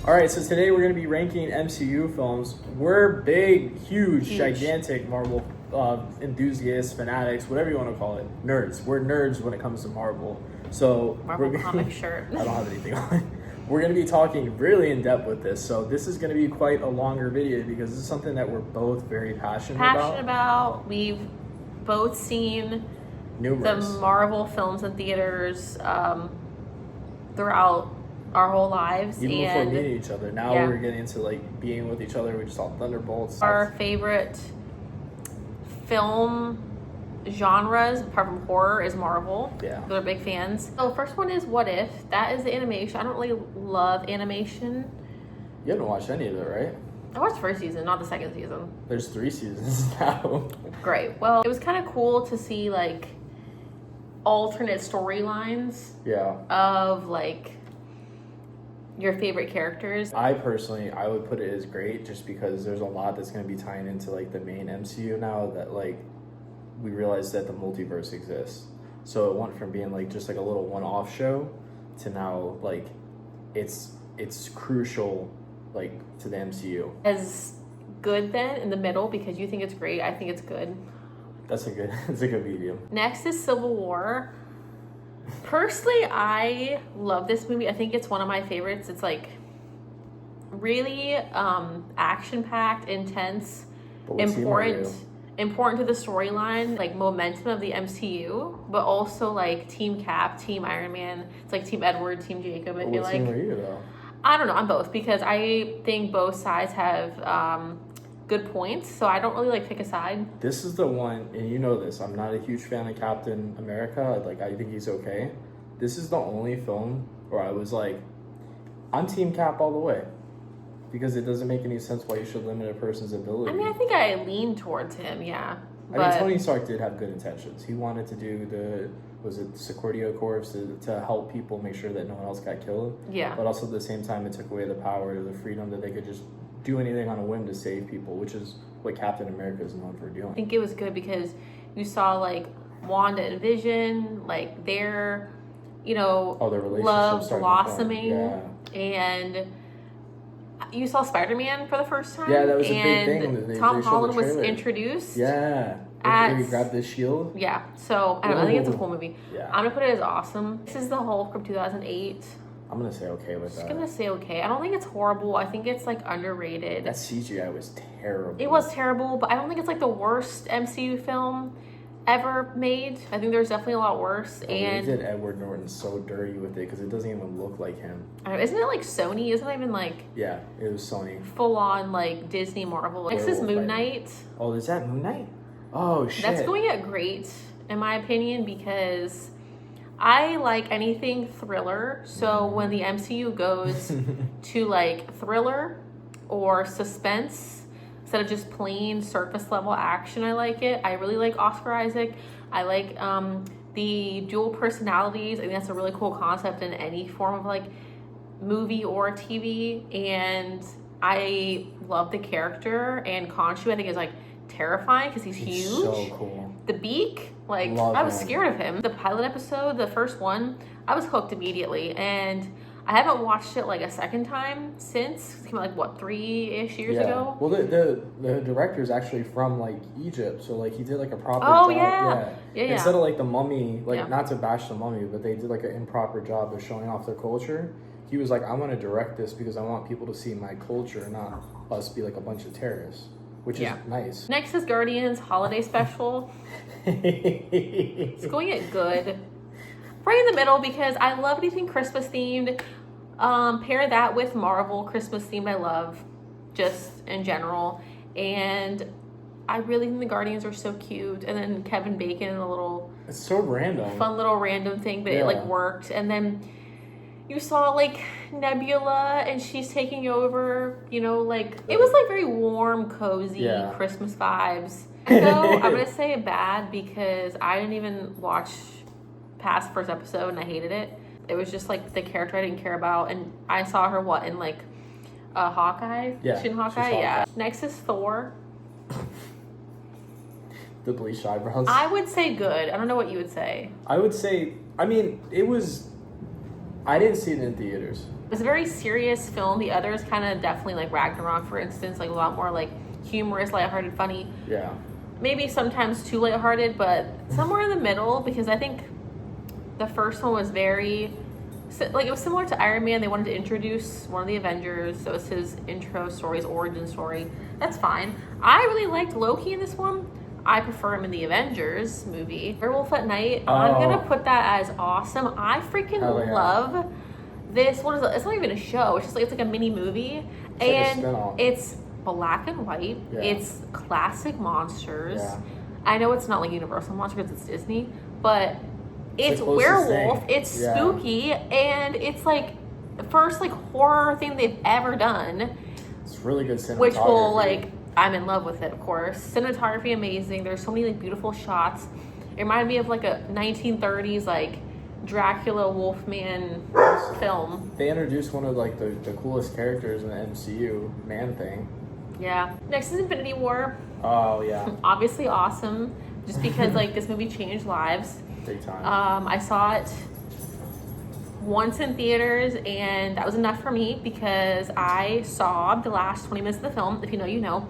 All right, so today we're going to be ranking MCU films. We're big, huge, gigantic Marvel enthusiasts, fanatics, whatever you want to call it. Nerds. We're nerds when it comes to Marvel. So Marvel comic shirt. I don't have anything on. We're going to be talking really in depth with this. So this is going to be quite a longer video because this is something that we're both very passionate about. We've both seen numerous the Marvel films in theaters throughout our whole lives. Even before meeting each other. Now yeah. we're getting into like being with each other. We just saw Thunderbolts. Our favorite film genres, apart from horror, is Marvel. Yeah. We're big fans. So first one is What If. That is the animation. I don't really love animation. You haven't watched any of it, right? I watched the first season, not the second season. There's 3 seasons now. Great. Well, it was kind of cool to see like alternate storylines. Yeah. Of like your favorite characters. I would put it as great just because there's a lot that's going to be tying into like the main MCU now that like we realize that the multiverse exists. So it went from being like just like a little one-off show to now like it's crucial like to the MCU. As good then in the middle because you think it's great, I think it's good. It's a good medium. Next is Civil War. Personally, I love this movie. I think it's one of my favorites. It's like really action-packed, intense, important to the storyline, like momentum of the MCU, but also like Team Cap, Team Iron Man. It's like Team Edward, Team Jacob. I feel like. What team are you though? I don't know. I'm both because I think both sides have good points, so I don't really like pick a side. This is the one, and you know this, I'm not a huge fan of Captain America. Like, I think he's okay. This is the only film where I was like, I'm Team Cap all the way. Because it doesn't make any sense why you should limit a person's ability. I mean, I think I lean towards him, yeah. I mean, Tony Stark did have good intentions. He wanted to do the Securitio Corps to help people make sure that no one else got killed. Yeah. But also at the same time, it took away the power or the freedom that they could just do anything on a whim to save people, which is what Captain America is known for doing. I think it was good because you saw like Wanda and Vision, like their, their love blossoming, and you saw Spider-Man for the first time. Yeah, that was a big thing. Tom Holland was introduced. Yeah. He grabbed the shield. Yeah. So I think it's a cool movie. Yeah. I'm gonna put it as awesome. This is the Hulk from 2008. I'm gonna say okay with that. I'm gonna say okay. I don't think it's horrible. I think it's like underrated. That CGI was terrible. It was terrible, but I don't think it's like the worst MCU film ever made. I think there's definitely a lot worse. And they did Edward Norton so dirty with it because it doesn't even look like him. Isn't it like Sony? Isn't it even like? Yeah, it was Sony. Full on like Disney Marvel. Next is Moon Knight. Oh, is that Moon Knight? Oh shit. That's going at great in my opinion because I like anything thriller. So when the MCU goes to like thriller or suspense instead of just plain surface level action, I like it. I really like Oscar Isaac. I like the dual personalities. I think that's a really cool concept in any form of like movie or TV. And I love the character. And Khonshu, I think, is like terrifying because he's huge. So cool. The beak, like I was scared of him. The pilot episode, the first one, I was hooked immediately, and I haven't watched it like a second time since. It came out like 3-ish years ago. Well, the director is actually from like Egypt, so like he did like a proper job. Yeah. Instead of like the Mummy, like not to bash the Mummy, but they did like an improper job of showing off their culture. He was like, I want to direct this because I want people to see my culture, not us be like a bunch of terrorists. Which is nice. Next is Guardians Holiday Special. It's going at good. Right in the middle because I love anything Christmas themed. Pair that with Marvel Christmas themed I love just in general. And I really think the Guardians are so cute. And then Kevin Bacon, it's so random. Fun little random thing, but it like worked. And then you saw like Nebula and she's taking over, like it was like very warm, cozy Christmas vibes. So I'm gonna say bad because I didn't even watch past first episode and I hated it. It was just like the character I didn't care about, and I saw her in like Hawkeye? Yeah. She's in Hawkeye? Yeah. Next is Thor. The bleached eyebrows. I would say good. I don't know what you would say. I would say, I mean, it was I didn't see it in theaters. It's a very serious film. The others kind of definitely, like Ragnarok, for instance, like a lot more like humorous, lighthearted, funny. Yeah. Maybe sometimes too lighthearted, but somewhere in the middle, because I think the first one was very, like, it was similar to Iron Man. They wanted to introduce one of the Avengers. So it was his intro story, his origin story. That's fine. I really liked Loki in this one. I prefer him in the Avengers movie. Werewolf at Night, I'm gonna put that as awesome. I freaking love this. What is it? It's not even a show. It's just like, it's like a mini movie. It's And it's black and white. Yeah. It's classic monsters. Yeah. I know it's not like Universal Monsters because it's Disney, but it's the closest werewolf. thing. It's Yeah. spooky, and it's like the first like horror thing they've ever done, It's really good cinematography. which will like, I'm in love with it, of course. Cinematography amazing. There's so many like beautiful shots. It reminded me of like a 1930s like Dracula Wolfman film. They introduced one of like the coolest characters in the MCU, Man-Thing. Yeah. Next is Infinity War. Oh yeah, Obviously awesome, just because like this movie changed lives. big time. I saw it once in theaters, and that was enough for me because I saw the last 20 minutes of the film. If you know, you know.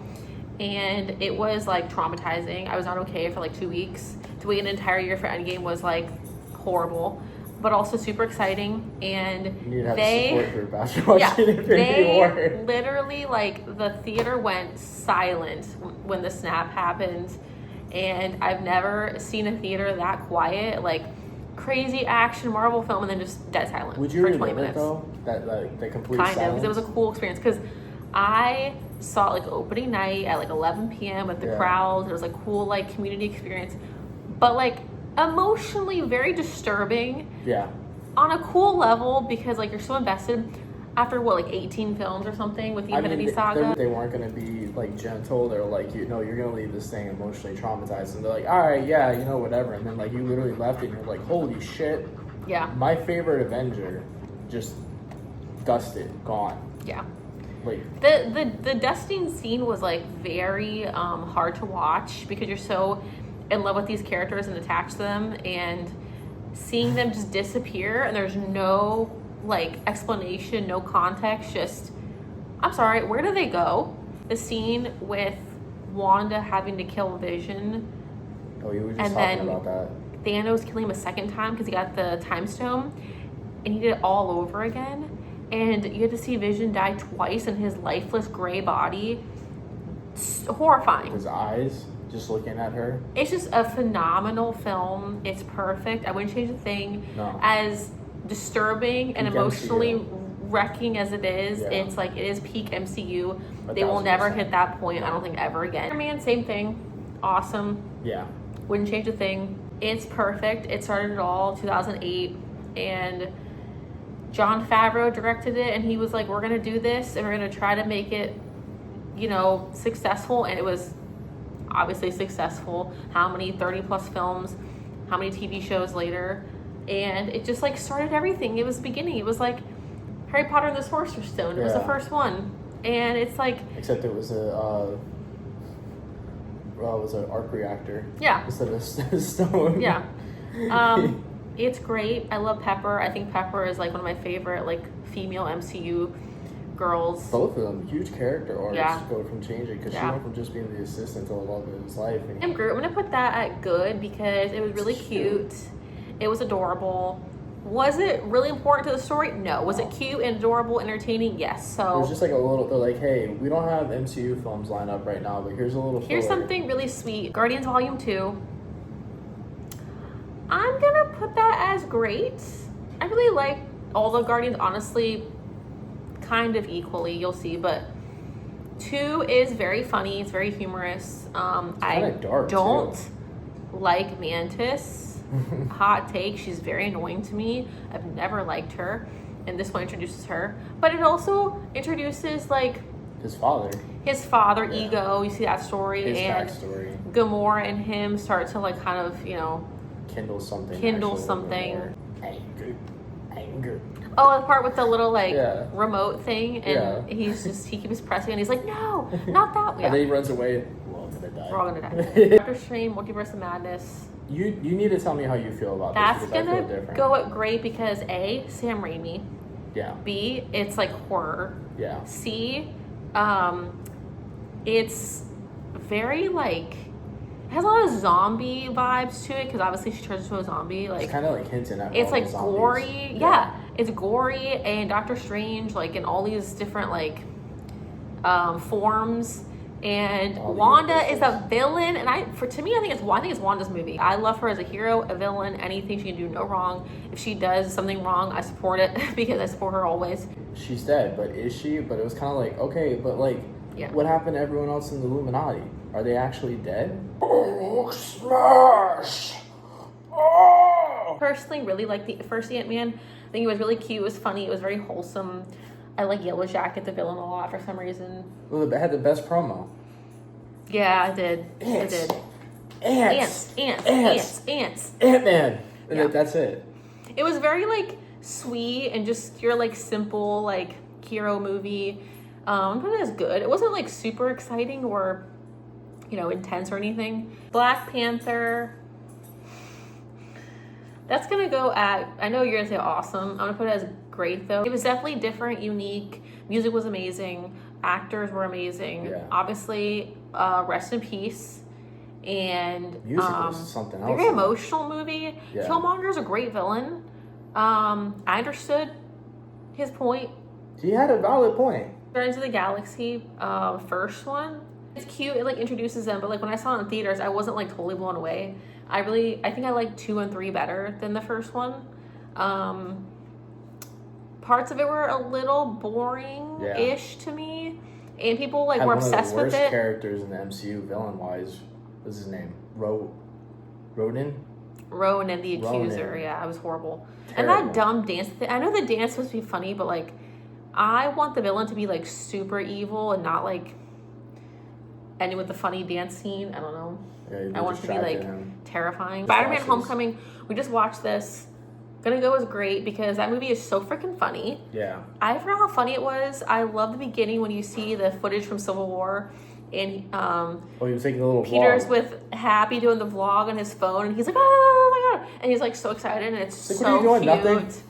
And it was like traumatizing. I was not okay for like 2 weeks. To wait an entire year for Endgame was like horrible, but also super exciting. And You need to have they, a support group after watching Infinity they War. literally, like, the theater went silent when the snap happened, and I've never seen a theater that quiet. Like, crazy action Marvel film, and then just dead silent Would you for relive 20 it minutes. though? That like the complete Kind of, silence? because it was a cool experience. Because I saw it like opening night at like 11 p.m. with the Yeah. crowds. It was a cool like community experience, but like emotionally very disturbing Yeah. on a cool level because like you're so invested after what, like 18 films or something with the Infinity Saga. They weren't gonna be like gentle. They're like, you know, you're gonna leave this thing emotionally traumatized, and they're like, all right, yeah, you know, whatever. And then like you literally left it, and you're like, holy shit. Yeah, My favorite Avenger, just dusted, gone. yeah. Like The dusting scene was like very hard to watch because you're so in love with these characters and attached to them, and seeing them just disappear and there's no like explanation, no context, just, I'm sorry, where do they go? The scene with Wanda having to kill Vision, oh, you were just and talking then about that. Thanos killing him a second time because he got the time stone, and he did it all over again. And you had to see Vision die twice in his lifeless gray body. It's horrifying. His eyes, just looking at her. It's just a phenomenal film. It's perfect. I wouldn't change a thing. No. As disturbing and Peak emotionally MCU. wrecking as it is, Yeah. it's like, it is peak MCU. A They will never 1000%. hit that point, I don't think, ever again. Iron Man, same thing. Awesome. Yeah. Wouldn't change a thing. It's perfect. It started it all, 2008, and Jon Favreau directed it, and he was like, we're gonna do this and we're gonna try to make it, you know, successful. And it was obviously successful. How many 30 plus films, how many TV shows later, and it just like started everything. It was the beginning. It was like Harry Potter and the Sorcerer's Stone. It was the Yeah. first one, and it's like, Except it was an arc reactor yeah, instead of a stone. yeah. It's great. I love Pepper. I think Pepper is like one of my favorite like female MCU girls. Both of them, huge character arcs Yeah. go from changing because she Yeah. went from just being the assistant to the love of his life. And I'm Groot. I'm gonna put that at good because it was really cute. It was adorable. Was it really important to the story? No. Was it cute and adorable, entertaining? Yes. it was So just like a little. They're like, hey, we don't have MCU films lined up right now, but here's a little. here's filler. something really sweet. Guardians Volume 2. I'm gonna put that as great. I really like all the Guardians, honestly, kind of equally, you'll see, but 2 is very funny, it's very humorous. I kinda dark, don't too. like Mantis. Hot take, she's very annoying to me. I've never liked her, and this one introduces her. But it also introduces like His father, his father, Yeah. Ego, you see that story, his and backstory, Gamora and him start to like kind of, you know, kindle something. Kindle actually, something. more Anger. oh, the part with the little like Yeah. remote thing, and he keeps pressing, and he's like, no, not that way. And then he runs away. We're all gonna die. We're all gonna die. Doctor Strange, Multiverse of Madness. You need to tell me how you feel about That's this because I feel gonna different. go at great because A, Sam Raimi. Yeah. B, it's like horror. Yeah. C, it's very like it has a lot of zombie vibes to it because obviously she turns into a zombie. Like It's kind of like hinting at it's all like the zombies. gory. Yeah, it's gory and Doctor Strange like in all these different like forms. And All the Wanda is universes. a villain, and I think it's Wanda's movie. I love her as a hero, a villain, anything she can do no wrong. If she does something wrong, I support it because I support her always. She's dead, but is she? But it was kind of like, okay, but like, Yeah. what happened to everyone else in the Illuminati? Are they actually dead? Oh, smash! Oh! Personally, really like the first Ant-Man. I think it was really cute. It was funny. It was very wholesome. I like Yellow Jacket, the villain, a lot for some reason. Well, it had the best promo. Yeah, I did. Ants. I did. Ants. Ants. Ant-Man. And Yeah. that's it. It was very like sweet and just your like simple like hero movie. But it was good. It wasn't like super exciting or intense or anything. Black Panther. That's gonna go at. I know you're gonna say awesome. I'm gonna put it as great though. It was definitely different, unique. Music was amazing. Actors were amazing. Yeah. Obviously, rest in peace. And Music was something else. very emotional movie. Yeah. Killmonger's a great villain. I understood his point. He had a valid point. Guardians of the Galaxy, first one. It's cute. It like introduces them, but like when I saw it in theaters, I wasn't like totally blown away. I think I like 2 and 3 better than the first one. Parts of it were a little boring-ish to me, and people like Had were one of the obsessed with worst it. characters in the MCU, villain-wise. What's his name? Rodin? Ronan the Accuser, Ronan. yeah, it was horrible. And Terrible. that dumb dance thing. I know the dance was supposed to be funny, but like, I want the villain to be like super evil and not like ending with the funny dance scene. I don't know. Yeah, they I want it to be distracted like him. terrifying. Just Spider-Man watch this. Homecoming, we just watched this. Gonna go as great because that movie is so freaking funny. Yeah. I forgot how funny it was. I love the beginning when you see the footage from Civil War and Oh, he was taking a little Peter's vlog. with Happy doing the vlog on his phone, and he's like, "Oh my god!" And he's like so excited, and it's Like, so what are you doing? cute. Nothing?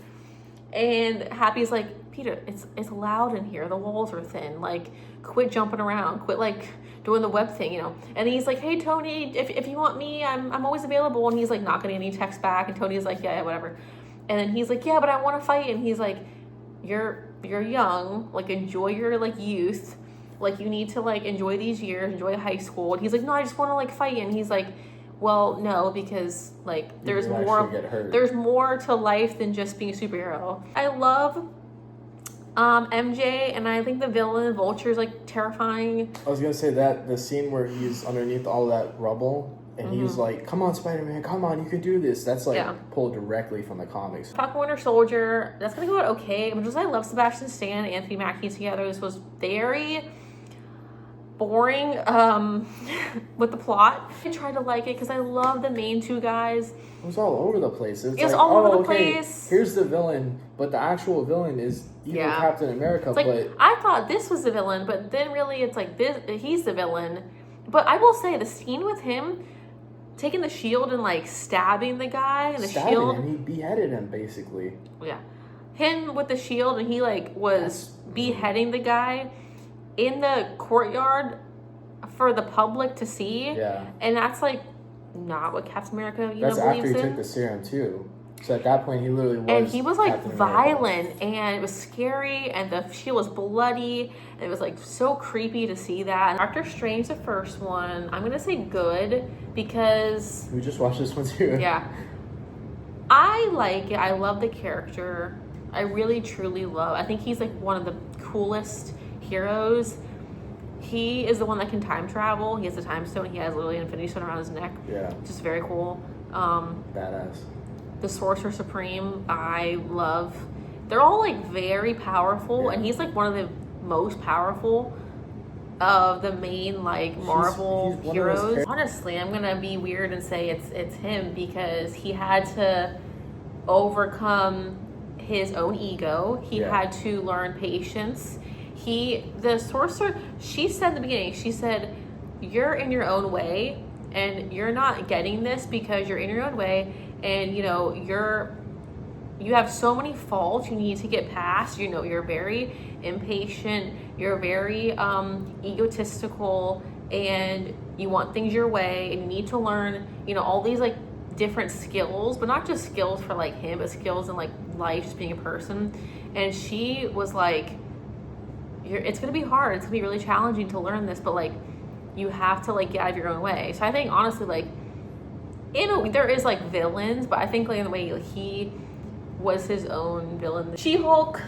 And Happy's like, "Peter, it's loud in here. The walls are thin. Like, quit jumping around. Quit like doing the web thing, And he's like, "Hey Tony, if you want me, I'm always available." And he's like not getting any text back, and Tony's like, "Yeah, whatever." And then he's like, "Yeah, but I want to fight." And he's like, "You're young. Like, enjoy your like youth." Like, you need to, like, enjoy these years, enjoy high school. And he's like, "No, I just want to, like, fight." And he's like, "Well, no, because, like, there's could more, actually get hurt. there's more to life than just being a superhero." I love MJ, and I think the villain, Vulture, is, like, terrifying. I was gonna say that the scene where he's underneath all that rubble and he's like, "Come on, Spider-Man, come on, you can do this." That's like Yeah. pulled directly from the comics. Falcon Winter Soldier, that's going to go out okay. But just I love Sebastian Stan and Anthony Mackie together. This was very boring with the plot. I tried to like it because I love the main 2 guys. It was all over the place. It's It was like, all over oh, the okay, place. here's the villain, but the actual villain is evil Yeah. Captain America. It's like, but I thought this was the villain, but then really it's like he's the villain. But I will say the scene with him taking the shield and like stabbing the guy and the stabbing shield. him, he beheaded him basically. Yeah. Him with the shield and he like was beheading the guy in the courtyard for the public to see. Yeah. And that's like not what Captain America, That's after believes he in. took the serum too. So at that point, he literally was. And he was like Captain America. violent and it was scary and the shield was bloody and it was like so creepy to see that. And Doctor Strange, the first one, I'm gonna say good because We just watched this one too. yeah, I like it. I love the character. I really truly love. I think he's like one of the coolest heroes. He is the one that can time travel. He has the time stone. He has literally an infinity stone around his neck. Yeah. Which is very cool. Badass. The Sorcerer Supreme, I love. They're all like very powerful, Yeah. and he's like one of the most powerful of the main like Marvel he's one of those heroes. Honestly, I'm gonna be weird and say it's him because he had to overcome his own ego. He Yeah. had to learn patience. The sorcerer, she said in the beginning, she said, "You're in your own way, and you're not getting this because you're in your own way, and you know you have so many faults you need to get past. You know, you're very impatient, you're very egotistical, and you want things your way, and you need to learn, you know, all these like different skills, but not just skills for like him, but skills in like life, just being a person. And she was like, it's gonna be hard, it's gonna be really challenging to learn this, but like you have to like get out of your own way. So I think honestly, like, you know, there is like villains, but I think like in the way like, he was his own villain. She-Hulk,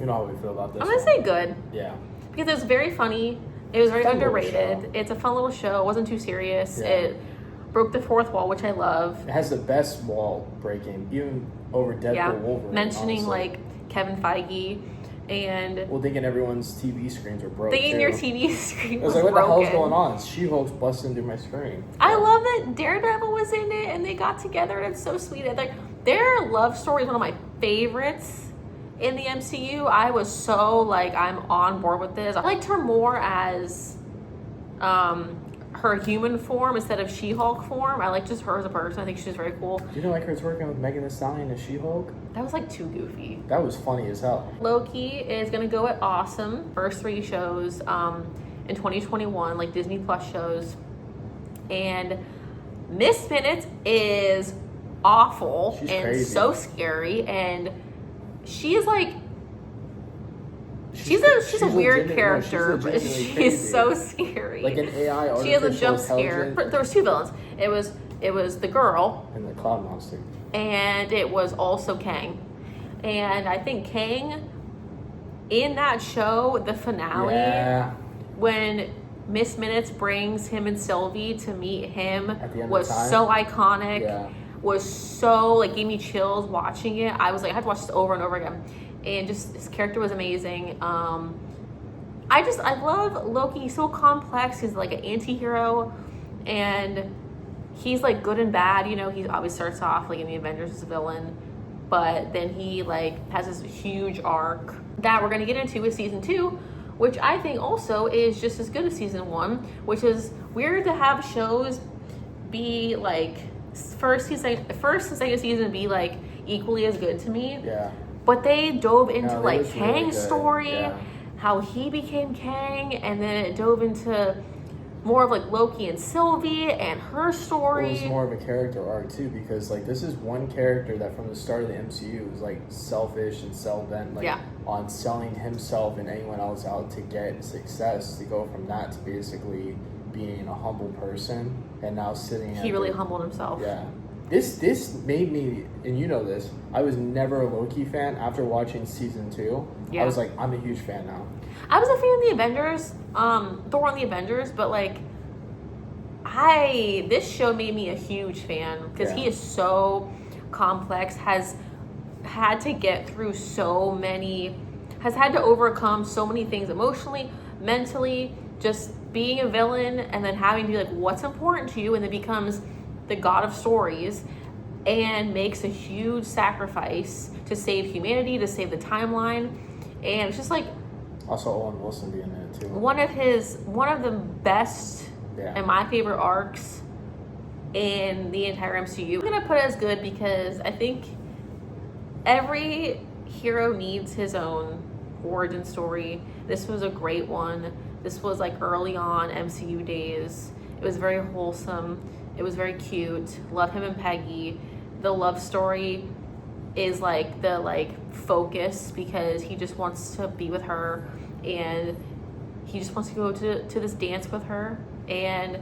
You know how we feel about this. I'm gonna say good, Yeah. because it was very funny. It was very Fun little underrated. show. It's a fun little show. It wasn't too serious. Yeah. It broke the fourth wall, which I love. It has the best wall breaking, even over Deadpool, Yeah, Wolverine. mentioning honestly. like Kevin Feige and Well, thinking everyone's TV screens are broke. thinking too. your TV screen I was was like, what the hell's broken. going on? She-Hulk's busting through my screen. I love that Daredevil was in it and they got together, and it's so sweet. And like their love story is one of my favorites in the MCU. I was so like, I'm on board with this. I liked her more as her human form instead of She-Hulk form. I like just her as a person. I think she's very cool. You know, like her working with Megan Thee Stallion as She-Hulk? That was like too goofy. That was funny as hell. Loki is gonna go at Awesome, first 3 shows in 2021, like Disney Plus shows. And Miss Minutes is awful She's and crazy. so scary, and she is like she's a weird character, but she's so scary. Like an AI she has a artificial jump scare. intelligence. There was 2 villains. It was the girl, And the Cloud Monster. and it was also Kang. And I think Kang in that show, the finale, Yeah. when Miss Minutes brings him and Sylvie to meet him, At the end of was time? so iconic. Yeah. Was so like, gave me chills watching it. I was like, I had to watch this over and over again, and just his character was amazing. I love Loki. He's so complex. He's like an anti-hero, and he's like good and bad. You know, he always starts off like in the Avengers as a villain, but then he like has this huge arc that we're gonna get into with season 2, which I think also is just as good as season 1, which is weird to have shows be like first and second season be like equally as good to me. Yeah. But they dove into No, like was really Kang's good. story, Yeah. how he became Kang, and then it dove into more of like Loki and Sylvie and her It story. was more of a character arc too, because like this is one character that from the start of the MCU was like selfish and self-bent, like Yeah. on selling himself and anyone else out to get success. To go from that to basically being a humble person, and now sitting. He at really the- humbled himself. Yeah. This made me, and you know this, I was never a Loki fan after watching season 2. Yeah. I was like, I'm a huge fan now. I was a fan of the Avengers, Thor and the Avengers, but like, this show made me a huge fan because he Yeah. is so complex, has had to get through so many, has had to overcome so many things emotionally, mentally, just being a villain, and then having to be like, what's important to you, and then becomes the god of stories and makes a huge sacrifice to save humanity, to save the timeline. And it's just like Also, Owen Wilson being in it too. one of the best Yeah. and my favorite arcs in the entire MCU. I'm gonna put it as good because I think every hero needs his own origin story. This was a great one. This was like early on MCU days. It was very wholesome. It was very cute. Love him and Peggy. The love story is like the focus because he just wants to be with her, and he just wants to go to this dance with her, and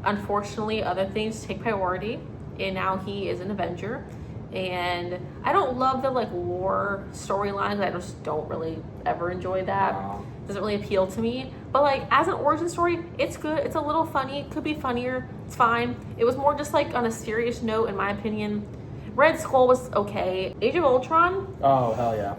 unfortunately other things take priority, and now he is an Avenger. And I don't love the like war storylines. I just don't really ever enjoy that. Wow. Doesn't really appeal to me. But like as an origin story, it's good. It's a little funny. It could be funnier. It's fine. It was more just like on a serious note, in my opinion. Red Skull was okay. Age of Ultron, Oh, hell yeah.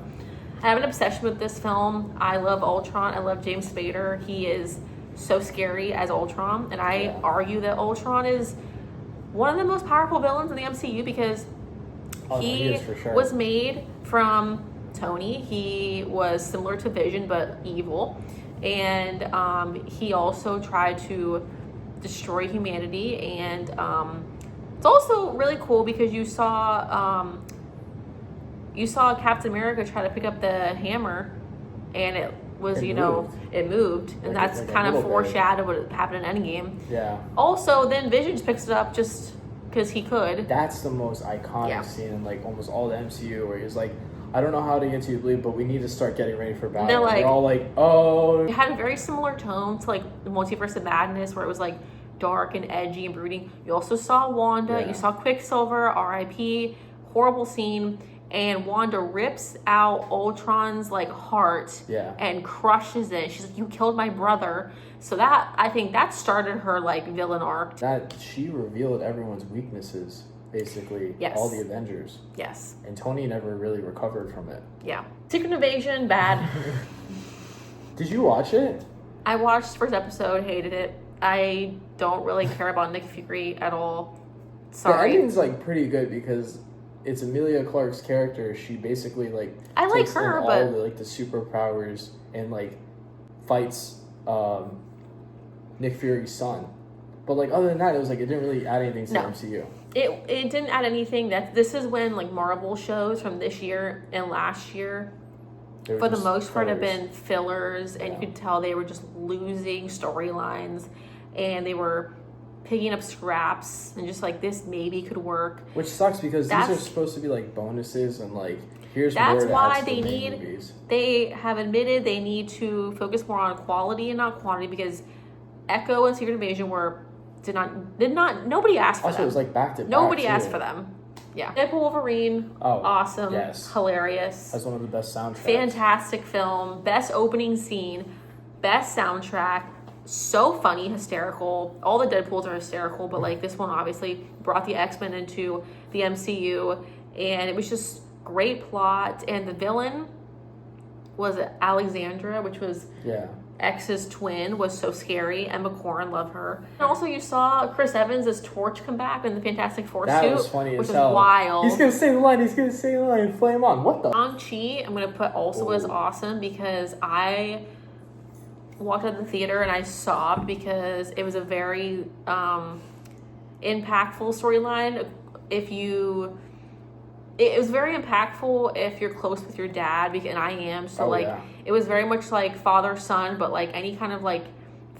I have an obsession with this film. I love Ultron. I love James Spader. He is so scary as Ultron. And I Yeah. argue that Ultron is one of the most powerful villains in the MCU because Oh, no, he is for sure. was made from Tony. He was similar to Vision, but evil. And he also tried to destroy humanity. And it's also really cool because you saw Captain America try to pick up the hammer, and it was, it moved, and that's like kind of bit. foreshadowed what happened in Endgame. Yeah. Also, then Vision just picks it up just because he could. That's the most iconic scene in like almost all the MCU, where he's like, I don't know how to get to you, Blue, but we need to start getting ready for battle. They're all like, oh. It had a very similar tone to like the Multiverse of Madness, where it was like dark and edgy and brooding. You also saw Wanda, you saw Quicksilver, R.I.P., horrible scene. And Wanda rips out Ultron's like heart and crushes it. She's like, "You killed my brother." So that, I think that started her like villain arc. That she revealed everyone's weaknesses, basically. Yes. All the Avengers. Yes. And Tony never really recovered from it. Yeah. Secret Invasion, bad. Did you watch it? I watched the first episode, hated it. I don't really care about Nick Fury at all. Sorry. The ending's like pretty good because it's Emilia Clarke's character. She basically like I like takes her, in but all the like the superpowers and like fights Nick Fury's son. But like other than that, it was like it didn't really add anything to the MCU. It didn't add anything. This is when like Marvel shows from this year and last year, for the most part, have been fillers, and you could tell they were just losing storylines, and they were picking up scraps and just like, this maybe could work. Which sucks because these are supposed to be like bonuses and like here's that's more why to they the need movies. They have admitted they need to focus more on quality and not quantity, because Echo and Secret Invasion did not nobody asked for also, them. it was like back to back. Nobody asked for them. Yeah. Deadpool Wolverine, awesome, hilarious. That's one of the best soundtracks. Fantastic film, best opening scene, best soundtrack. So funny, hysterical. All the Deadpools are hysterical, but like this one obviously brought the X-Men into the MCU, and it was just great plot. And the villain was Alexandra, which was X's twin, was so scary. Emma Corrin, love her. And also you saw Chris Evans as Torch come back in the Fantastic Four suit. That was funny which as hell. Was wild. He's gonna say the line, flame on. What the? Shang-Chi, I'm gonna put also was awesome, because I walked out of the theater and I sobbed because it was a very impactful storyline. It was very impactful if you're close with your dad, and I am. So it was very much like father-son, but like any kind of like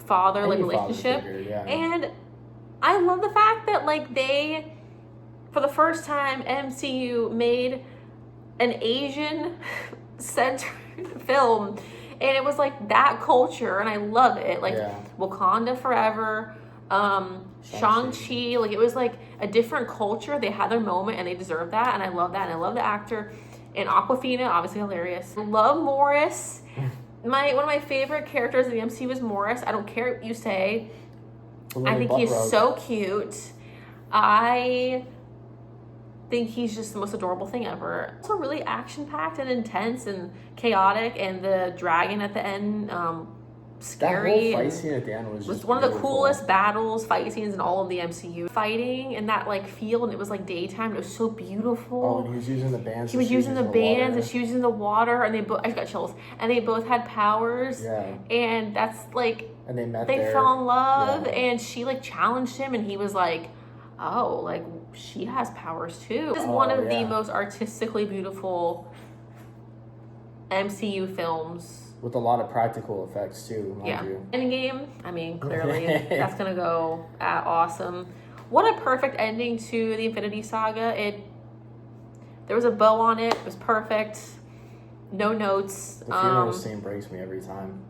father-like relationship. And I love the fact that like they, for the first time, MCU made an Asian-centered film. And it was like that culture, and I love it. Like Wakanda forever, Shang-Chi, like it was like a different culture. They had their moment and they deserved that, and I love that. And I love the actor. And Awkwafina, obviously hilarious. Love Morris. One of my favorite characters in the MCU is Morris. I don't care what you say. I think he's so cute. I think he's just the most adorable thing ever. Also really action-packed and intense and chaotic, and the dragon at the end, scary. That whole fight scene at the end was one of the coolest fight scenes in all of the MCU. Fighting in that like field, and it was like daytime. It was so beautiful. Oh, and he was using the bands. He was using the bands, and she was using the water, and I got chills. And they both had powers. Yeah. And that's like. And they fell in love, and she like challenged him, and he was like, oh, like she has powers too. This is one of the most artistically beautiful MCU films. With a lot of practical effects too, mind you. Endgame, I mean, clearly that's gonna go at awesome. What a perfect ending to the Infinity Saga. There was a bow on it. It was perfect. No notes. The funeral scene breaks me every time.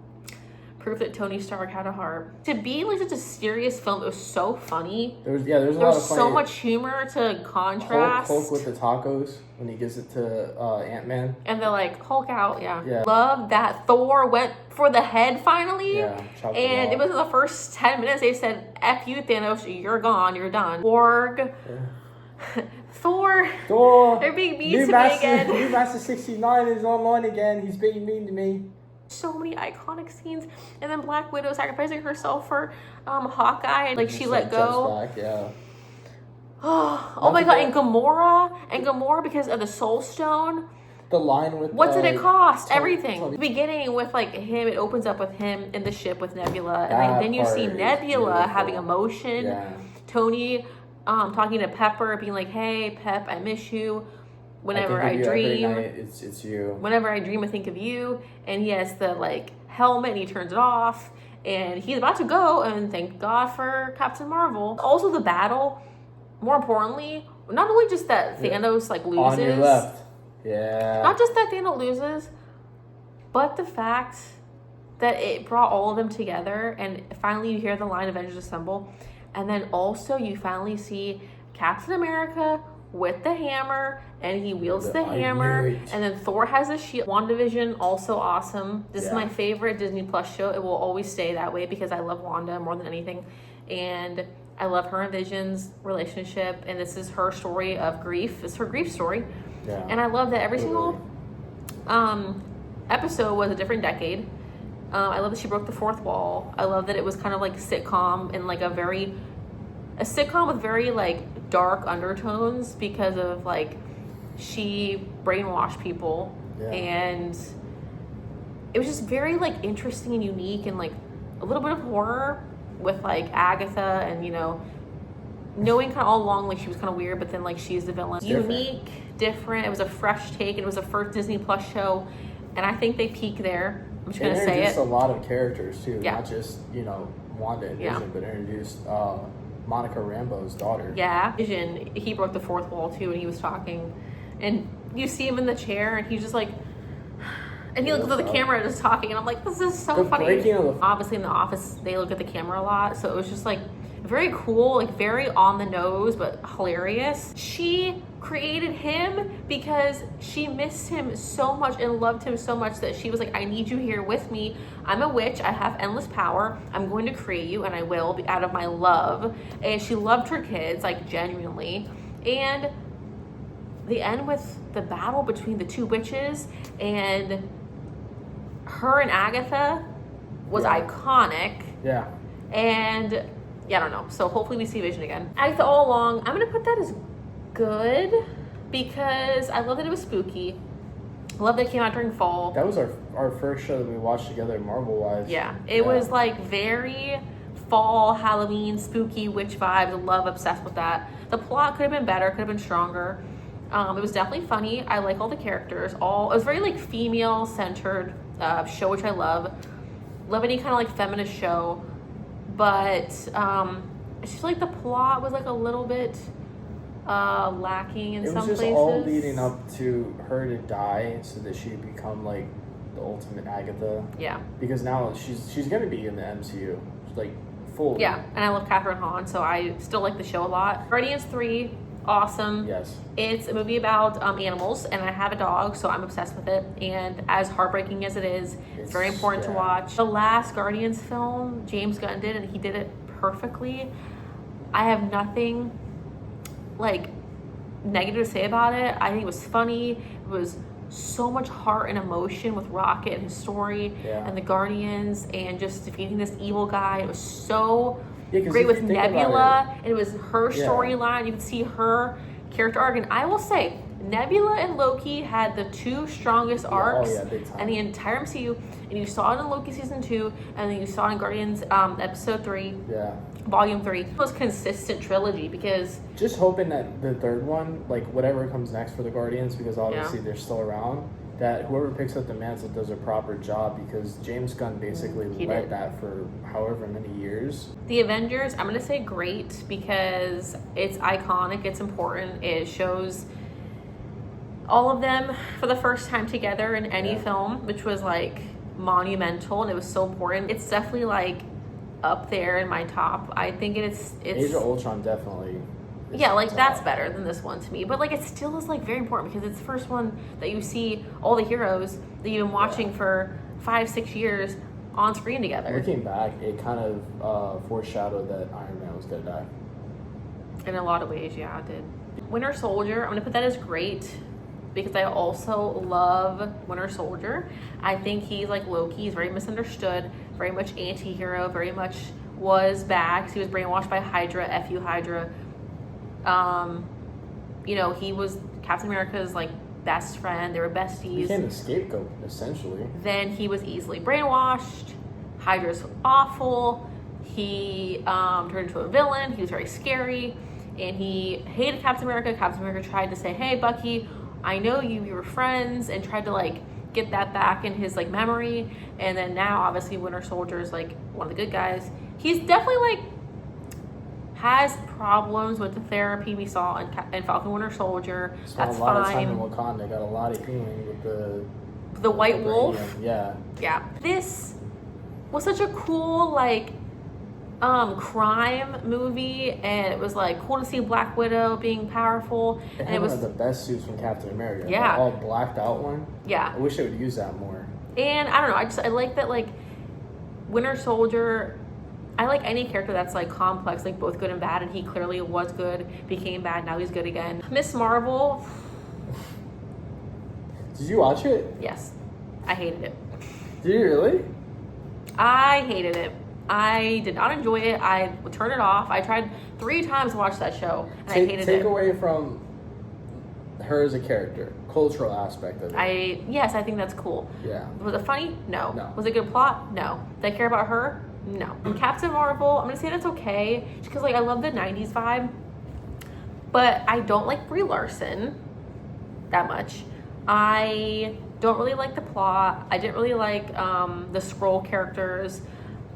Proof that Tony Stark had a heart. To be like such a serious film, it was so funny. There was so much humor to contrast. Hulk with the tacos when he gives it to Ant-Man. And they're like, Hulk out, yeah. Love that Thor went for the head finally. Yeah, and it was in the first 10 minutes they said, F you, Thanos, you're gone, you're done. Borg. Yeah. Thor. They're being mean to me again. New Master 69 is online again. He's being mean to me. So many iconic scenes, and then Black Widow sacrificing herself for Hawkeye, and like she let go. Back, oh my god, and Gamora because of the Soul Stone. The line with what did it cost? Tony- Everything. Tony- The beginning with like him, it opens up with him in the ship with Nebula, and That like, then you part see is Nebula beautiful. having emotion. Yeah. Tony talking to Pepper, being like, "Hey, Pep, I miss you. Whenever I think of you every dream, night. It's you. whenever I dream, I think of you." And he has the like helmet, and he turns it off, and he's about to go. And thank God for Captain Marvel. Also, the battle. More importantly, not only just that Thanos like loses. On your left. Yeah. Not just that Thanos loses, but the fact that it brought all of them together, and finally you hear the line Avengers Assemble, and then also you finally see Captain America with the hammer, and he wields the hammer, and then Thor has a shield. WandaVision, also awesome. This is my favorite Disney Plus show. It will always stay that way because I love Wanda more than anything, and I love her and Vision's relationship, and this is her story of grief. It's her grief story. Yeah. And I love that every single episode was a different decade. I love that she broke the fourth wall. I love that it was kind of like sitcom and like a sitcom with very like dark undertones because of like she brainwashed people, and it was just very like interesting and unique, and like a little bit of horror with like Agatha, and you know, knowing kind of all along like she was kind of weird, but then like she's the villain. Unique, different. It was a fresh take, and it was a first Disney Plus show, and I think they peak there. I'm just gonna say it. Introduced a lot of characters too, Yeah. not just Wanda and Vision, but introduced Monica Rambeau's daughter. Yeah, Vision. He broke the fourth wall too, and he was talking, and you see him in the chair, and he's just like. And he looks at the camera just talking, and I'm like, this is so funny. Obviously, in the office, they look at the camera a lot, so it was just like very cool, like very on the nose, but hilarious. She created him because she missed him so much and loved him so much that she was like, I need you here with me. I'm a witch. I have endless power. I'm going to create you, and I will be out of my love. And she loved her kids, like genuinely. And the end with the battle between the two witches and her and Agatha was iconic. Yeah. And yeah, I don't know. So hopefully we see Vision again. Agatha all along, I'm gonna put that as good because I love that it was spooky. I love that it came out during fall. That was our first show that we watched together, Marvel-wise. Yeah, it was like very fall, Halloween, spooky, witch vibes. I love, obsessed with that. The plot could have been better, could have been stronger. It was definitely funny. I like all the characters. It was very like female-centered show, which I love. Love any kind of like feminist show, but it's just like the plot was like a little bit lacking in some places. It was just all leading up to her to die so that she'd become like the ultimate Agatha. Yeah. Because now she's gonna be in the MCU, like full. Yeah, and I love Catherine Hahn, so I still like the show a lot. Guardians 3, awesome. Yes. It's a movie about animals, and I have a dog, so I'm obsessed with it. And as heartbreaking as it is, it's very important to watch. The last Guardians film, James Gunn did, and he did it perfectly. I have nothing like negative to say about it. I think it was funny. It was so much heart and emotion with Rocket and his story and the Guardians and just defeating this evil guy. It was so great with Nebula, and it was her storyline. You could see her character arc, and I will say Nebula and Loki had the two strongest arcs in the entire MCU, and you saw it in Loki season 2, and then you saw it in Guardians episode 3, volume 3. It was consistent trilogy because just hoping that the third one, like whatever comes next for the Guardians, because obviously they're still around, that whoever picks up the mantle does a proper job, because James Gunn basically led that for however many years. The Avengers, I'm gonna say great because it's iconic, it's important, it shows all of them for the first time together in any film, which was like monumental, and it was so important. It's definitely like up there in my top. I think it's Age of Ultron definitely. Yeah, like that's better than this one to me, but like it still is like very important because it's the first one that you see all the heroes that you've been watching for 5-6 years on screen together. Looking back, it kind of foreshadowed that Iron Man was gonna die. In a lot of ways, yeah, it did. Winter Soldier, I'm gonna put that as great because I also love Winter Soldier. I think he's like Loki. He's very misunderstood, very much anti-hero, very much was bad because he was brainwashed by Hydra, F you Hydra. You know, he was Captain America's like best friend. They were besties. Became the scapegoat, essentially. Then he was easily brainwashed. Hydra's awful. He turned into a villain. He was very scary. And he hated Captain America. Captain America tried to say, hey, Bucky, I know you. We were friends. And tried to, like, get that back in his, like, memory. And then now, obviously, Winter Soldier is, like, one of the good guys. He's definitely, like, has problems with the therapy we saw in Falcon Winter Soldier. Spent That's a lot fine. of time in Wakanda. Got a lot of healing with The White Wolf. Yeah. Yeah. This was such a cool, like, crime movie, and it was like cool to see Black Widow being powerful. And it was one of the best suits from Captain America. Yeah. That all blacked out one. Yeah. I wish they would use that more. And I don't know, I like that, like, Winter Soldier, I like any character that's like complex, like both good and bad, and he clearly was good, became bad, now he's good again. Miss Marvel, Did you watch it? yes, I hated it. Did you really? I hated it. I did not enjoy it. I would turn it off. I tried 3 times to watch that show, and I hated Take it. away from her as a character, cultural aspect of it. Yes, I think that's cool. Yeah. Was it funny? No. No. Was it a good plot? No. Did I care about her? No. And Captain Marvel, I'm gonna say that's okay, just because, like, I love the 90s vibe, but I don't like Brie Larson that much. I don't really like the plot. I didn't really like the Skrull characters,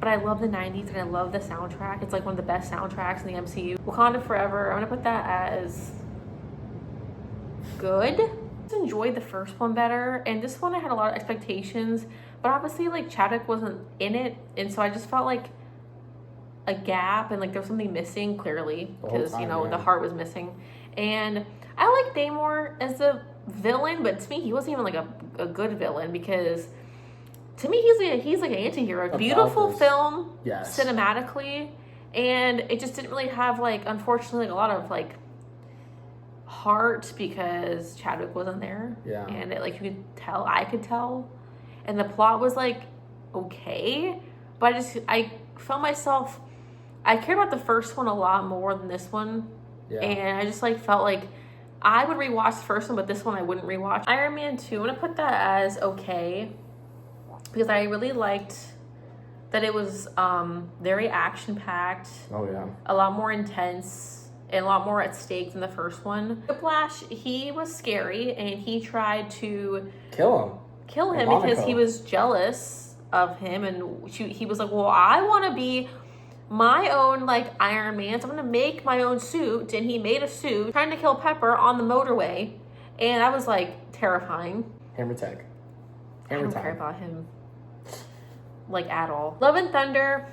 but I love the 90s and I love the soundtrack. It's like one of the best soundtracks in the MCU. Wakanda Forever, I'm gonna put that as good. I enjoyed the first one better, and this one I had a lot of expectations, but obviously, like, Chadwick wasn't in it, and so I just felt like a gap, and like there was something missing clearly, because you know, the heart was missing. And I like Namor as a villain, but to me he wasn't even like a good villain, because to me he's like an anti-hero. Beautiful film, yes, cinematically, and it just didn't really have, like, unfortunately, like, a lot of, like, heart, because Chadwick wasn't there. Yeah. And it, like, I could tell, and the plot was, like, okay, but I felt myself, I cared about the first one a lot more than this one. Yeah. And I just, like, felt like I would rewatch the first one, but this one I wouldn't rewatch. Iron Man 2, I'm gonna put that as okay, because I really liked that it was very action-packed. Oh, yeah. A lot more intense and a lot more at stake than the first one. Whiplash, he was scary, and he tried to kill him because he was jealous of him, and he was like, well, I want to be my own, like, Iron Man, so I'm gonna make my own suit. And he made a suit trying to kill Pepper on the motorway, and I was like, terrifying. Hammer tech. I don't care about him, like, at all. Love and Thunder.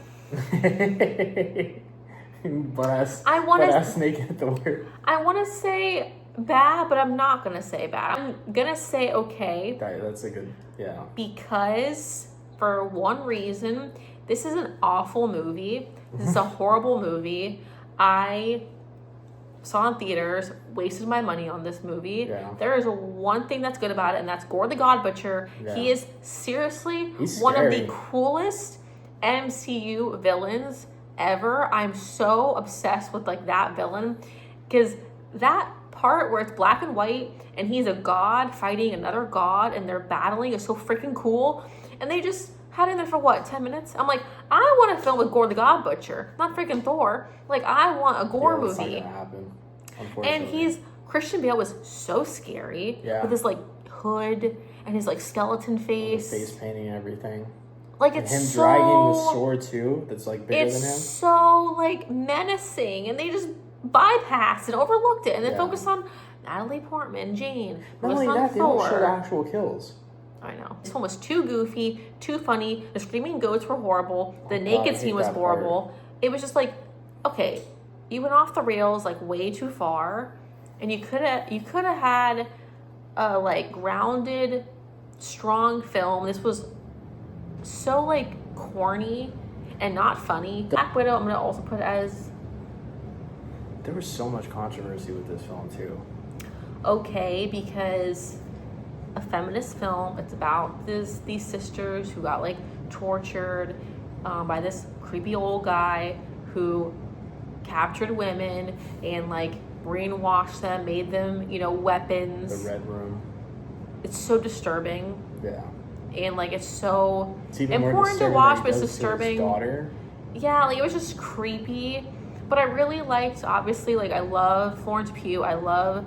I want to snake at the word. I want to say bad, but I'm not gonna say bad. I'm gonna say okay. That's a good, yeah. Because for one reason, this is an awful movie. This is a horrible movie. I saw in theaters, wasted my money on this movie. Yeah. There is one thing that's good about it, and that's Gore the God Butcher. Yeah. He is seriously He's one of scary. the coolest MCU villains ever. I'm so obsessed with, like, that villain, because that part where it's black and white and he's a god fighting another god and they're battling is so freaking cool. And they just had him there for what, 10 minutes? I'm like, I want to film with Gore the God Butcher, not freaking Thor. Like, I want a Gore That's movie. not gonna happen, unfortunately. And Christian Bale was so scary, Yeah. with his, like, hood and his, like, skeleton face. Face painting and everything. Like, And it's him so, dragging the sword too, that's like bigger than him. it's so, like, menacing, and they just bypassed and overlooked it, and then Yeah. focused on Natalie Portman, Jane, Not only focused on that, they don't show Thor. the actual kills. I know. This one was too goofy, too funny. The screaming goats were horrible. The Oh, God, naked I hate scene was that horrible. It was just like, okay, you went off the rails, like, way too far, and you could have had a, like, grounded, strong film. This was so, like, corny and not funny. Black Widow, I'm gonna also put as There was so much controversy with this film too. okay, because a feminist film. It's about these sisters who got, like, tortured by this creepy old guy who captured women and, like, brainwashed them, made them, you know, weapons. The Red Room. it's so disturbing, Yeah. and like it's so It's even more important to disturbing watch, that but he it's does to his disturbing. daughter. Yeah, like it was just creepy. But I really liked, obviously, like I love Florence Pugh. I love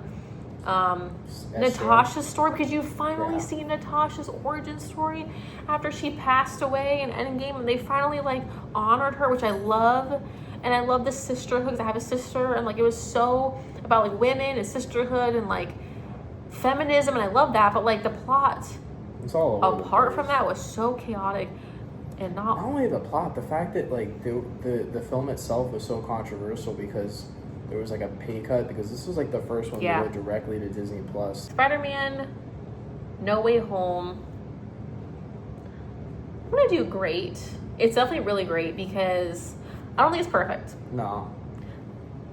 Natasha's story, because you finally see Natasha's origin story after she passed away in Endgame, and they finally like honored her, which I love. And I love the sisterhood, because I have a sister, and like it was so about like women and sisterhood and like feminism, and I love that. But like the plot It's all over apart the from place. that was so chaotic and Not not. only the plot, the fact that like the film itself was so controversial because there was like a pay cut, because this was like the first one Yeah. to go directly to Disney Plus. Spider-Man No Way Home, I'm gonna do great. It's definitely really great, because I don't think it's perfect. No.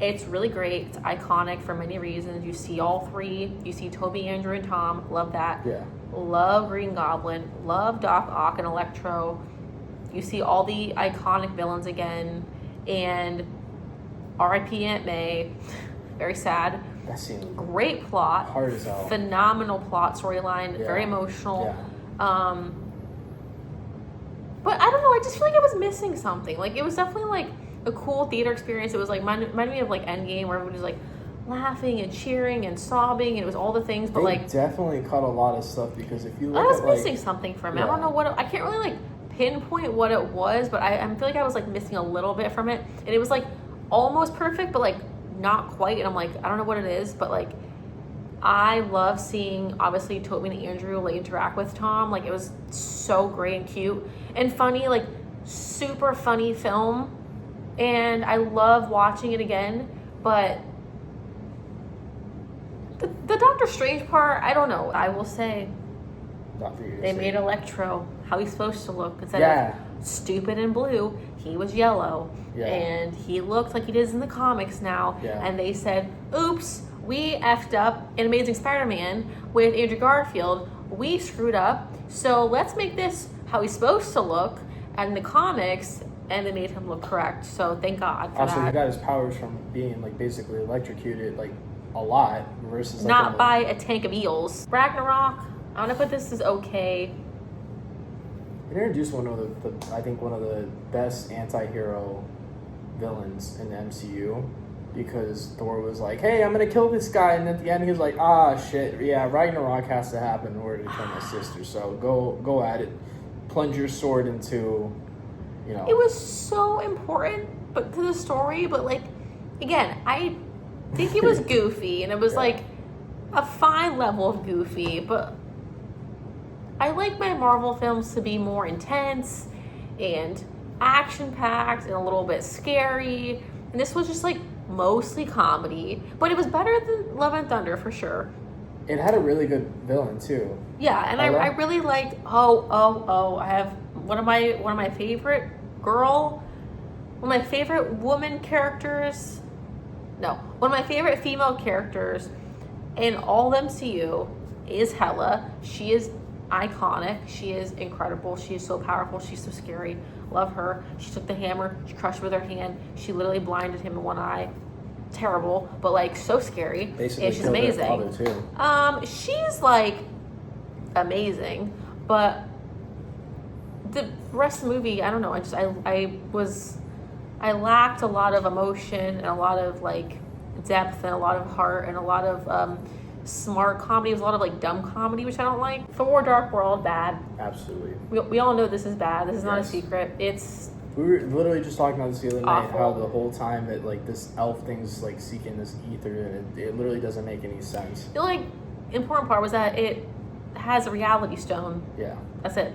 It's really great. It's iconic for many reasons. You see all three. You see Toby, Andrew, and Tom. Love that. Yeah. Love Green Goblin. Love Doc Ock and Electro. You see all the iconic villains again. And R.I.P. Aunt May. Very sad. That scene Great plot. hard as hell. Phenomenal plot storyline. Yeah. Very emotional. Yeah. But I don't know. I just feel like I was missing something. Like it was definitely like a cool theater experience. It was like reminded me of like Endgame, where everybody was like laughing and cheering and sobbing, and it was all the things. But They like definitely cut a lot of stuff, because if you look I was at like missing something from it. I Yeah. don't know what I can't really like pinpoint what it was, but I feel like I was like missing a little bit from it, and it was like almost perfect, but like not quite. And I'm like, I don't know what it is, but like I love seeing obviously Toby and Andrew like interact with Tom. Like it was so great and cute and funny, like super funny film, and I love watching it again. But the Doctor Strange part, I don't know. I will say not for you. they made Electro how he's supposed to look, instead Yeah. of stupid and blue, he was yellow. Yeah. And he looked like he does in the comics now. Yeah. And they said, oops, we effed up in Amazing Spider-Man with Andrew Garfield. We screwed up. So let's make this how he's supposed to look in the comics. And they made him look correct. So thank God for Also, he that. got his powers from being like basically electrocuted like a lot versus like Not by a tank of eels. Ragnarok, I'm gonna put this as okay. It introduced one of the I think one of the best anti-hero villains in the MCU, because Thor was like, hey, I'm gonna kill this guy, and at the end he was like, ah shit, yeah, Ragnarok has to happen in order to kill my sister, so go at it. Plunge your sword into, you know. It was so important but to the story, but like again, I think it was goofy, and it was Yeah. like a fine level of goofy, but I like my Marvel films to be more intense and action packed and a little bit scary. And this was just like mostly comedy, but it was better than Love and Thunder for sure. It had a really good villain too. Yeah, and I really liked I have one of my favorite one of my favorite woman characters. No, one of my favorite female characters in all of MCU is Hela. She is iconic. She is incredible. She is so powerful. She's so scary. Love her. She took the hammer. She crushed it with her hand. She literally blinded him in one eye. Terrible, but like so scary. Basically and she's killed amazing. Her father too. She's like amazing, but the rest of the movie, I don't know. I lacked a lot of emotion and a lot of like depth and a lot of heart and a lot of smart comedy. It was a lot of like dumb comedy, which I don't like. Thor: Dark World, bad. Absolutely. We all know this is bad. This is not a Yes. secret. It's We were literally just talking about this the other night, Awful. how the whole time that like this elf thing's like seeking this ether, and it literally doesn't make any sense. the only important part was that it has a reality stone. Yeah. That's it.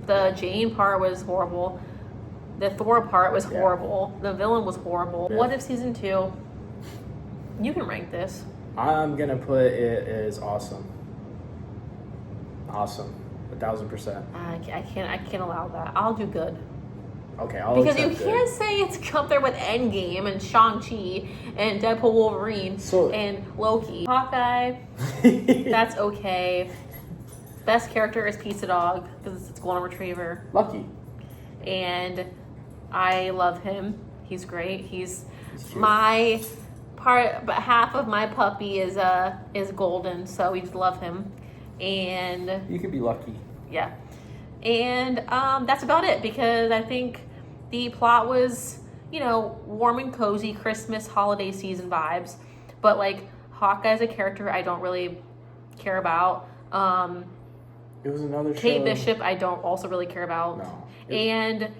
The Jane part was horrible. The Thor part was Yeah. horrible. The villain was horrible. Yeah. What if season 2? You can rank this. I'm gonna put it as awesome. Awesome. 1,000%. I can't allow that. I'll do good. Okay, I'll Because you accept can't say it's up there with Endgame and Shang-Chi and Deadpool Wolverine So- and Loki. Hawkeye, it. that's okay. Best character is Pizza Dog because it's Golden Retriever. Lucky. And I love him. He's great. He's cute. my part, but half of my puppy is golden, so we just love him. and You could be lucky. yeah, and that's about it, because I think the plot was, warm and cozy Christmas holiday season vibes, but like Hawkeye as a character I don't really care about. It was another Kate show. Bishop I don't also really care about. No. And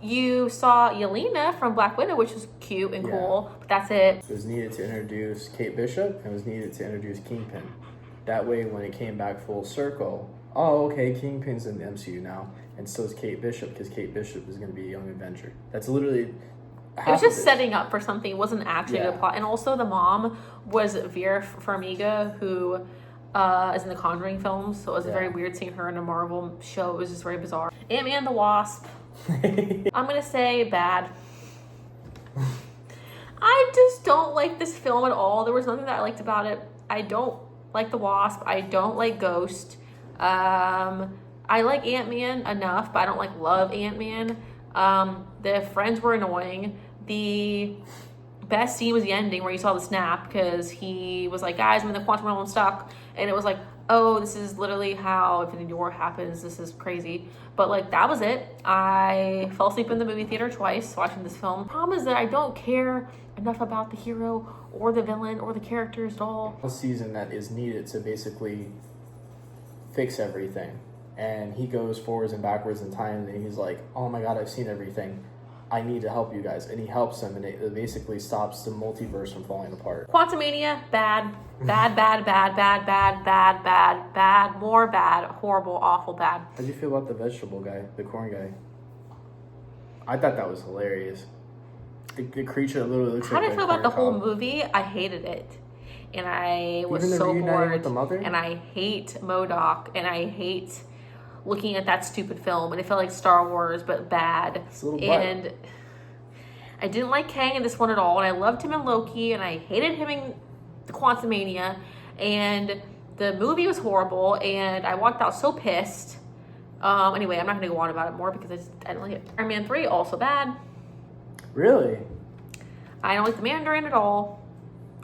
you saw Yelena from Black Widow, which was cute and cool, but that's it. It was needed to introduce Kate Bishop, and it was needed to introduce Kingpin. That way, when it came back full circle, oh, okay, Kingpin's in the MCU now, and so is Kate Bishop, because Kate Bishop is going to be a young Avenger. That's literally It was just setting up for something. It wasn't actually a plot. And also the mom was Vera Farmiga, who is in the Conjuring films, so it was very weird seeing her in a Marvel show. It was just very bizarre. Ant-Man the Wasp, I'm gonna say bad. I just don't like this film at all. There was nothing that I liked about it. I don't like the Wasp. I don't like Ghost. I like Ant-Man enough, but I don't love Ant-Man. The friends were annoying. The best scene was the ending where you saw the snap, because he was like, guys, I'm in the quantum realm, I'm stuck. And it was like, oh, this is literally how Infinity War happens. This is crazy. But that was it. I fell asleep in the movie theater twice watching this film. The problem is that I don't care enough about the hero or the villain or the characters at all. A season that is needed to basically fix everything. And he goes forwards and backwards in time, and he's like, oh my god, I've seen everything. I need to help you guys. And he helps them, and it basically stops the multiverse from falling apart. Quantumania, bad. Bad, bad, bad, bad, bad, bad, bad, bad, more bad, horrible, awful, bad. How'd you feel about the vegetable guy, the corn guy? I thought that was hilarious. The creature literally looks How like did I feel about the whole cob. movie? I hated it. And I was Even the so reuniting bored. with the mother? And I hate MODOK, and I hate looking at that stupid film, and it felt like Star Wars, but bad. It's a little and I didn't like Kang in this one at all, and I loved him in Loki, and I hated him in the Quantumania, and the movie was horrible, and I walked out so pissed. Anyway, I'm not going to go on about it more because I don't like it. Iron Man 3, also bad. Really? I don't like the Mandarin at all.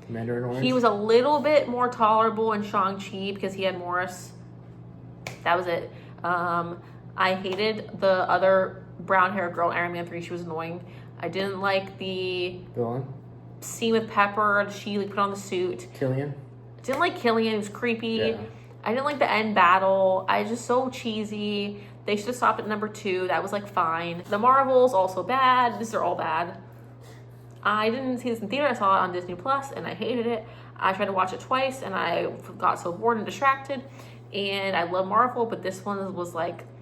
Mandarin Orange? He was a little bit more tolerable in Shang-Chi because he had Morris. That was it. I hated the other brown-haired girl in Iron Man 3. She was annoying. I didn't like the Villain? scene with Pepper. She put on the suit. Killian? Didn't like Killian. He was creepy. Yeah. I didn't like the end battle. I was just so cheesy. They should have stopped at number 2. That was fine. The Marvels, also bad. These are all bad. I didn't see this in theater. I saw it on Disney Plus, and I hated it. I tried to watch it twice, and I got so bored and distracted. And I love Marvel, but this one was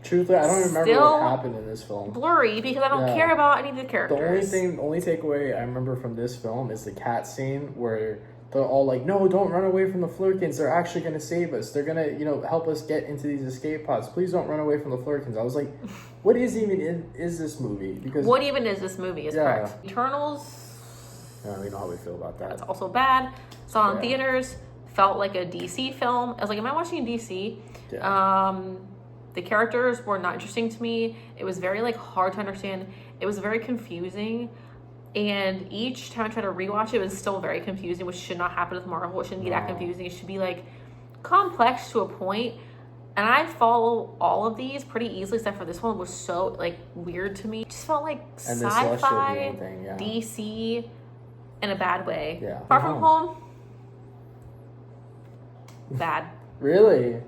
Truthfully, I don't remember still what happened in this film. blurry because I don't care about any of the characters. The only takeaway I remember from this film is the cat scene where they're all like, no, don't run away from the Flurkins. They're actually going to save us. They're going to, help us get into these escape pods. Please don't run away from the Flurkins. I was like, what is this movie? Because What even is this movie? Is correct. Eternals. we know how we feel about that. That's also bad. Saw it in theaters. Felt like a DC film. I was like, am I watching a DC? Yeah. The characters were not interesting to me. It was very hard to understand. It was very confusing. And each time I tried to rewatch it, it was still very confusing, which should not happen with Marvel. It shouldn't be that confusing. It should be complex to a point. And I follow all of these pretty easily, except for this one was so weird to me. It just felt like And the Celestial sci-fi, Being thing, yeah. DC, in a bad way. Yeah. Far From Home, bad. Really?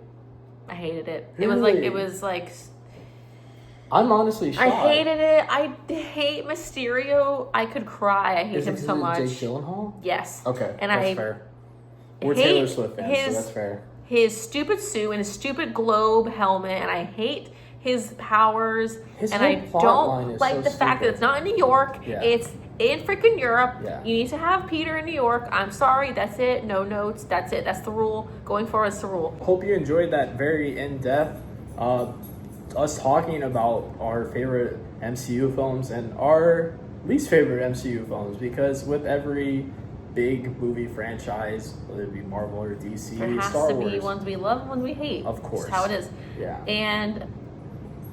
I hated it. Really? It was I'm honestly shocked. I hated it. I hate Mysterio. I could cry. I hate him so much. Jake Gyllenhaal? Yes. Okay, And that's I fair. We're hate Taylor Swift fans, so his- that's fair. His stupid suit and his stupid globe helmet, and I hate his powers. His and whole I plot line don't is like so the fact that stupid. it's not in New York. Yeah. It's in freaking Europe. Yeah. You need to have Peter in New York. I'm sorry. That's it. No notes. That's it. That's the rule. Going forward, it's the rule. Hope you enjoyed that very in-depth, us talking about our favorite MCU films and our least favorite MCU films, because with every big movie franchise, whether it be Marvel or DC, There has Star to Wars, be ones we love, ones we hate. Of course. That's how it is. Yeah. And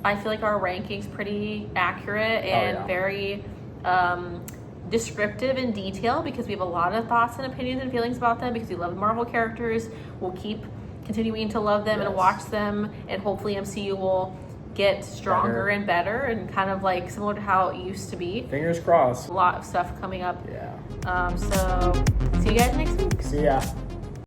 I feel like our ranking's pretty accurate and yeah. very descriptive in detail, because we have a lot of thoughts and opinions and feelings about them, because we love the Marvel characters. We'll keep continuing to love them and Yes. watch them, and hopefully MCU will get stronger Better. and better, and kind of like similar to how it used to be. Fingers crossed. A lot of stuff coming up. Yeah. So see you guys next week. See ya.